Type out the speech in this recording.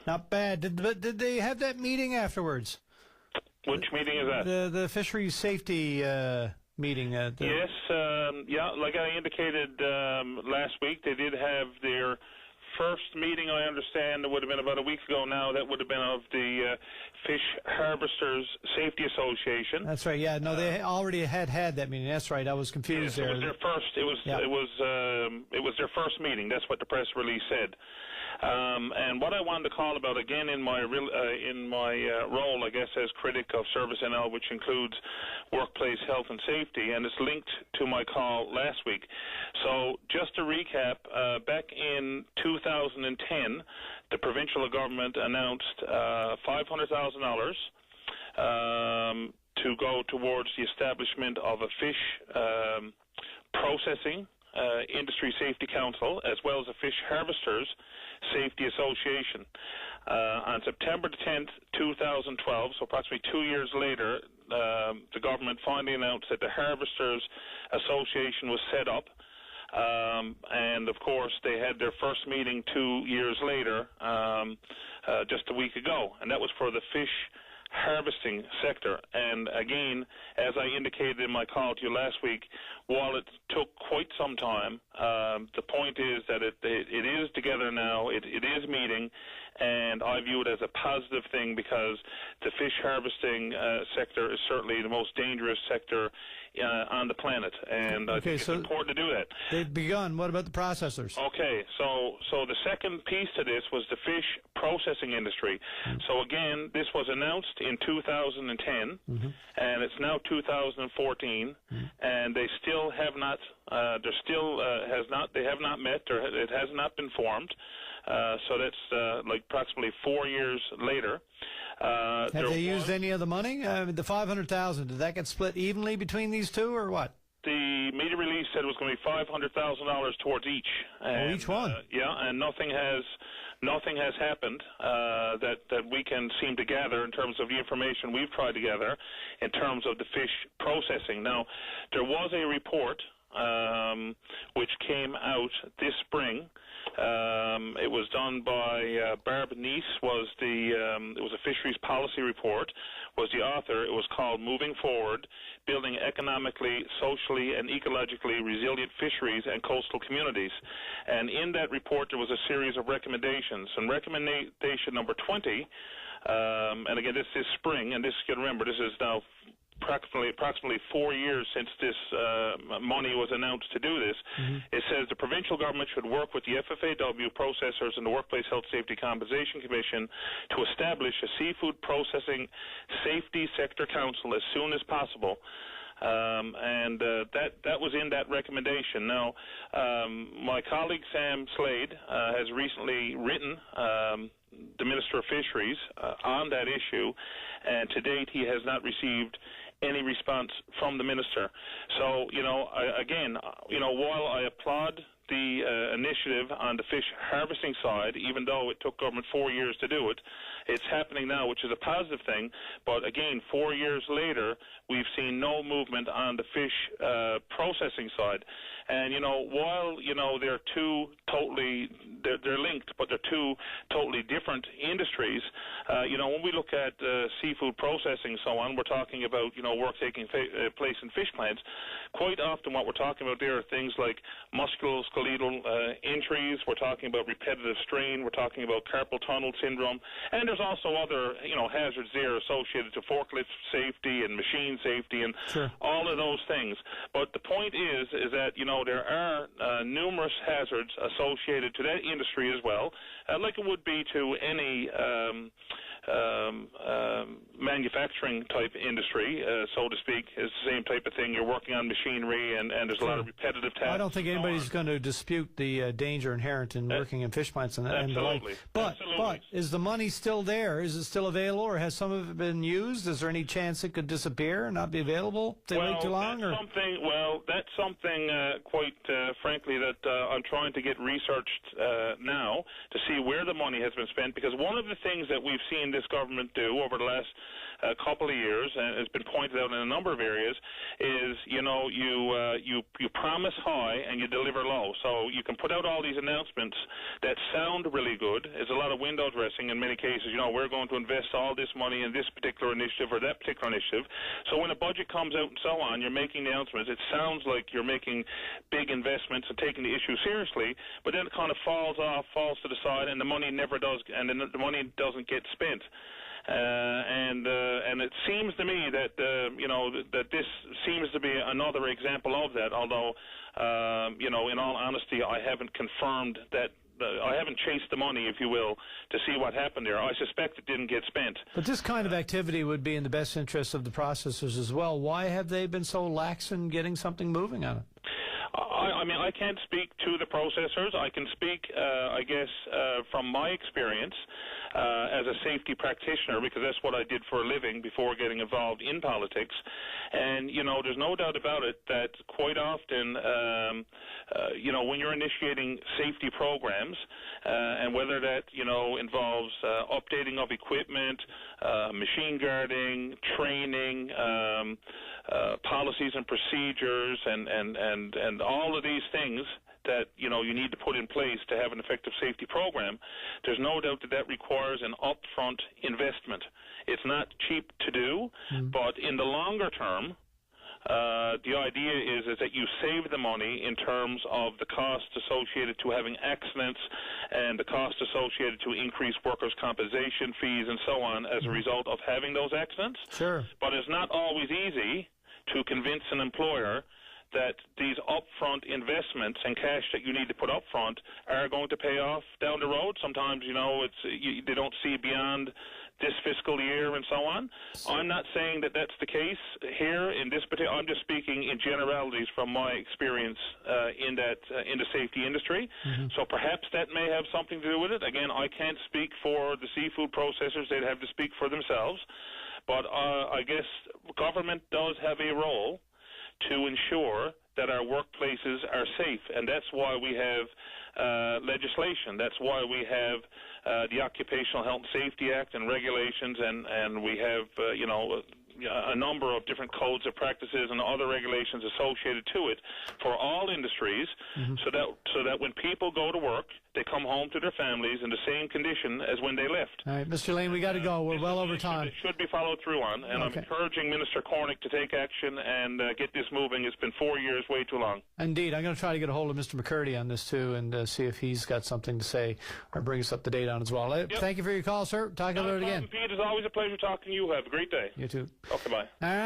Not bad. Did they have that meeting afterwards? Which meeting is that? The fisheries safety meeting. Yes, yeah, like I indicated last week, they did have their first meeting, I understand. It would have been about a week ago now. That would have been of the Fish Harvesters Safety Association. That's right. Yeah, no, they already had that meeting. That's right. I was confused yes, there. It was their first. It was their first meeting. That's what the press release said. And what I wanted to call about again in my role, I guess, as critic of Service NL, which includes workplace health and safety, and it's linked to my call last week. So just to recap, back in 2010, the provincial government announced $500,000 to go towards the establishment of a fish processing Industry Safety Council, as well as a Fish Harvesters Safety Association. On September 10th, 2012, so approximately 2 years later, the government finally announced that the Harvesters Association was set up. And of course, they had their first meeting 2 years later, just a week ago, and that was for the fish harvesting sector. And again, as I indicated in my call to you last week, while it took quite some time, the point is that it is together now, it is meeting, and I view it as a positive thing because the fish harvesting sector is certainly the most dangerous sector on the planet, and I think it's important to do that. They've begun. What about the processors? Okay, so the second piece to this was the fish processing industry. So again, this was announced in 2010, and it's now 2014, and they still have not. They have not met, or it has not been formed. So that's like approximately 4 years later. Have they used any of the money? The $500,000, did that get split evenly between these two, or what? The media release said it was going to be $500,000 towards each. And, each one. Yeah, and nothing has happened that we can seem to gather in terms of the information we've tried to gather in terms of the fish processing. Now, there was a report which came out this spring. It was done by Barb Neese. It was a fisheries policy report. Was the author? It was called "Moving Forward: Building Economically, Socially, and Ecologically Resilient Fisheries and Coastal Communities." And in that report, there was a series of recommendations. And recommendation number 20, and again, this is spring, and this, you can remember, this is now approximately 4 years since this money was announced to do this. It says the provincial government should work with the FFAW processors and the Workplace Health Safety Compensation Commission to establish a seafood processing safety sector council as soon as possible. And that was in that recommendation. Now, my colleague Sam Slade has recently written the Minister of Fisheries on that issue, and to date he has not received any response from the minister. So, while I applaud the initiative on the fish harvesting side, even though it took government 4 years to do it, it's happening now, which is a positive thing. But again, 4 years later, we've seen no movement on the fish processing side. And, while, they're two totally, they're linked, but they're two totally different industries, when we look at seafood processing and so on, we're talking about, work taking place in fish plants. Quite often what we're talking about there are things like musculoskeletal injuries. We're talking about repetitive strain. We're talking about carpal tunnel syndrome. And there's also other, hazards there associated to forklift safety and machine safety and all of those things. But the point is that, there are numerous hazards associated to that industry as well, like it would be to any manufacturing type industry, so to speak. It's the same type of thing. You're working on machinery, and there's a lot of repetitive tasks. I don't think anybody's going to dispute the danger inherent in working in fish plants and the like. But is the money still there? Is it still available, or has some of it been used? Is there any chance it could disappear and not be available if they wait too long? That's something quite frankly, that I'm trying to get researched now to see where the money has been spent, because one of the things that we've seen this government do over the last couple of years, and it's been pointed out in a number of areas, is you promise high and you deliver low. So you can put out all these announcements that sound really good. It's a lot of window dressing in many cases. We're going to invest all this money in this particular initiative or that particular initiative. So when a budget comes out and so on, you're making the announcements. It sounds like you're making big investments and taking the issue seriously, but then it kind of falls to the side, and the money never does, and then the money doesn't get spent. And it seems to me that that this seems to be another example of that. Although in all honesty, I haven't confirmed that. I haven't chased the money, if you will, to see what happened there. I suspect it didn't get spent. But this kind of activity would be in the best interest of the processors as well. Why have they been so lax in getting something moving on it? I mean, I can't speak to the processors. I can speak, I guess, from my experience as a safety practitioner, because that's what I did for a living before getting involved in politics. And, there's no doubt about it that quite often, when you're initiating safety programs, and whether that, involves updating of equipment, machine guarding, training, policies and procedures, and all of these things that you need to put in place to have an effective safety program, there's no doubt that requires an upfront investment. It's not cheap to do, but in the longer term, the idea is that you save the money in terms of the costs associated to having accidents and the costs associated to increased workers' compensation fees and so on as a result of having those accidents. Sure. But it's not always easy to convince an employer that these upfront investments and cash that you need to put upfront are going to pay off down the road. Sometimes, they don't see beyond this fiscal year and so on. I'm not saying that that's the case here in this particular. I'm just speaking in generalities from my experience in the safety industry. So perhaps that may have something to do with it. Again, I can't speak for the seafood processors. They'd have to speak for themselves. But I guess government does have a role to ensure that our workplaces are safe, and that's why we have legislation. That's why we have the Occupational Health and Safety Act and regulations, and we have a number of different codes of practices and other regulations associated to it for all industries, so that when people go to work, they come home to their families in the same condition as when they left. All right, Mr. Lane, we got to go. We're well over time. It should be followed through on, and I'm encouraging Minister Cornick to take action and get this moving. It's been 4 years, way too long. Indeed. I'm going to try to get a hold of Mr. McCurdy on this, too, and see if he's got something to say or bring us up to date on as well. Yep. Thank you for your call, sir. Talk about it again. Pete, it's always a pleasure talking to you. Have a great day. You too. Okay, bye. All right.